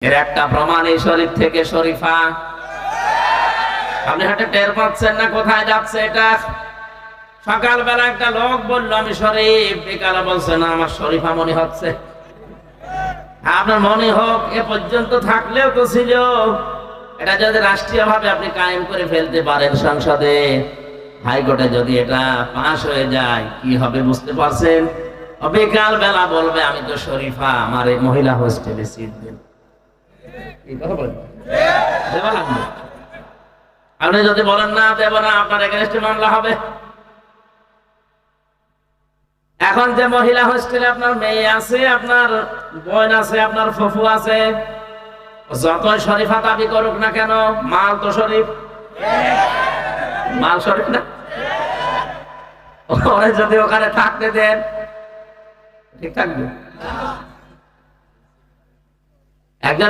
এর একটা প্রমাণ এই শরীফ থেকে শরীফা। আপনি হাতে টের পাচ্ছেন না কোথায় যাচ্ছে এটা? সকালবেলা একটা লোক বললো আমি শরীফ, বিকালে বলছে না আমার শরীফা মনে হচ্ছে। আপনার মনে হোক, এ পর্যন্ত থাকলেও তো ছিল। এটা যদি রাষ্ট্রীয় ভাবে আপনি কায়েম করে ফেলতে পারেন সংসদে, হাইকোর্টে যদি এটা পাশ হয়ে যায়, কি হবে বুঝতে পারছেন? বিকাল বেলা বলবে আমি তো শরীফা, আমার এই মহিলা হোস্টেলে সিট দেন। এই কথা বলেন, দেব না? আপনি যদি বলেন না দেব না, আপনার এগেইনস্টে মামলা হবে। এখন যে মহিলা হোস্টেলে আপনার মেয়ে আছে, আপনার বোন আছে, আপনার ফুফু আছে, যতই শরীফা দাবি করুক না কেন, মাল তো শরীফ, মাল শরীফ না। ওরা যদি ওখানে থাকতে দেন, ঠিক থাকবে? একজন